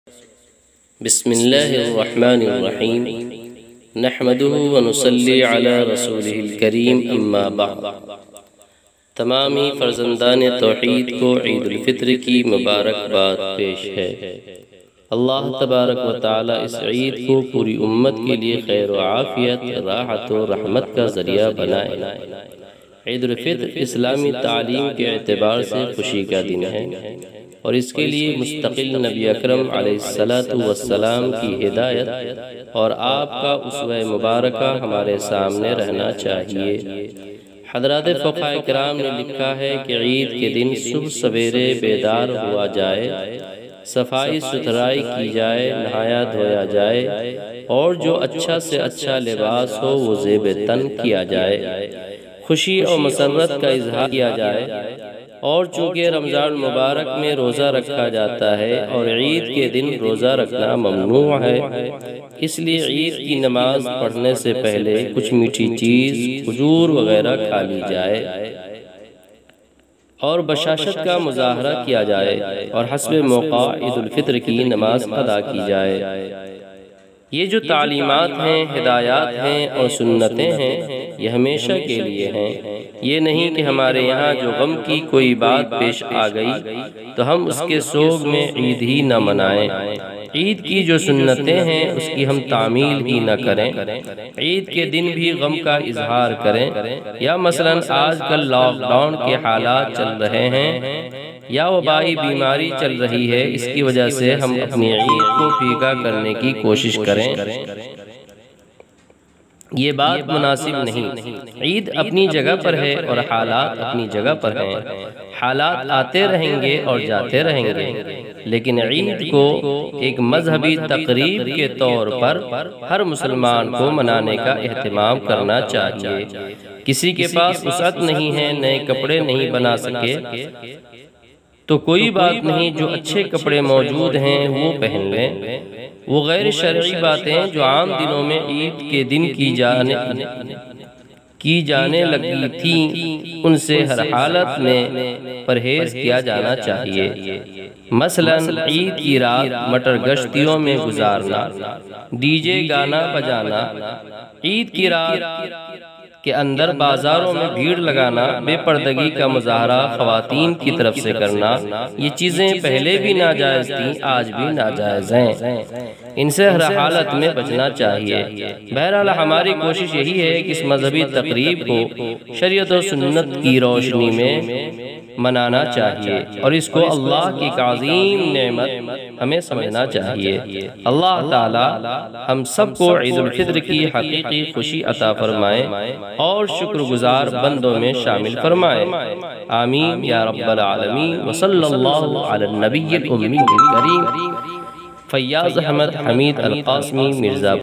بسم اللہ الرحمن الرحیم نحمده ونصلی علی رسولہ الکریم اما بعد۔ تمامی فرزندان توحید کو عید الفطر کی مبارکباد پیش ہے۔ اللہ تبارک و تعالی اس عید کو پوری امت کے لیے خیر و عافیت، راحت و رحمت کا ذریعہ بنائے۔ عید الفطر اسلامی تعلیم کے اعتبار سے خوشی کا دن ہے اور اس کے لیے مستقل نبی اکرم علیہ السلام کی ہدایت اور آپ کا اسوہ مبارکہ ہمارے سامنے رہنا چاہیے۔ حضرات فقہاء کرام نے لکھا ہے کہ عید کے دن صبح سویرے بیدار ہوا جائے، صفائی ستھرائی کی جائے، نہایا دھویا جائے اور جو اچھا سے اچھا لباس ہو وہ زیب تن کیا جائے، خوشی اور مسرت کا اظہار کیا جائے۔ اور چونکہ رمضان مبارک میں روزہ رکھا جاتا ہے اور عید کے دن روزہ رکھنا ممنوع ہے، اس لیے عید کی نماز پڑھنے سے پہلے کچھ میٹھی چیز، کھجور وغیرہ کھا لی جائے اور بشاشت کا مظاہرہ کیا جائے اور حسب موقع عید الفطر کی نماز ادا کی جائے۔ یہ جو تعلیمات ہیں، ہدایات ہیں اور سنتیں ہیں، یہ ہمیشہ کے لیے ہیں۔ یہ نہیں کہ ہمارے یہاں جو غم کی کوئی بات پیش آ گئی تو ہم اس کے سوگ میں عید ہی نہ منائیں۔ عید کی جو سنتیں ہیں اس کی ہم تعمیل ہی نہ کریں، عید کے دن بھی غم کا اظہار کریں، یا مثلا آج کل لاک ڈاؤن کے حالات چل رہے ہیں یا وبائی بیماری چل رہی ہے، اس کی وجہ سے ہم اپنی عید کو پھیکا کرنے کی کوشش کریں۔ یہ بات مناسب نہیں۔ عید اپنی جگہ پر ہے اور حالات اپنی جگہ پر ہیں، حالات آتے رہیں گے اور جاتے رہیں گے، لیکن عید کو ایک مذہبی تقریب کے طور پر ہر مسلمان کو منانے کا اہتمام کرنا چاہیے۔ کسی کے پاس وسعت نہیں ہے، نئے کپڑے نہیں بنا سکے تو کوئی بات نہیں، جو اچھے کپڑے موجود ہیں وہ پہن لیں۔ وہ غیر شرعی باتیں جو عام دنوں میں عید کے دن کی جانے لگی تھیں، ان سے ہر حالت میں پرہیز کیا جانا چاہیے۔ مثلا عید کی رات مٹر گشتیوں میں گزارنا، ڈی جے گانا بجانا، عید کی رات کے اندر بازاروں میں بھیڑ لگانا، بے پردگی کا مظاہرہ خواتین کی طرف سے کرنا، یہ چیزیں پہلے بھی ناجائز تھیں، آج بھی ناجائز ہیں، ان سے ہر حالت میں بچنا چاہیے۔ بہرحال ہماری کوشش یہی ہے کہ اس مذہبی تقریب کو شریعت و سنت کی روشنی میں منانا چاہیے اور اس کو اللہ کی ایک عظیم نعمت ہمیں سمجھنا چاہیے۔ اللہ تعالی ہم سب کو عید الفطر کی حقیقی خوشی عطا فرمائے اور شکر گزار بندوں میں شامل فرمائے، آمین یا رب العالمین۔ وصلی اللہ علی النبی الامی الکریم۔ فیاض احمد حمید القاسمی، مرزا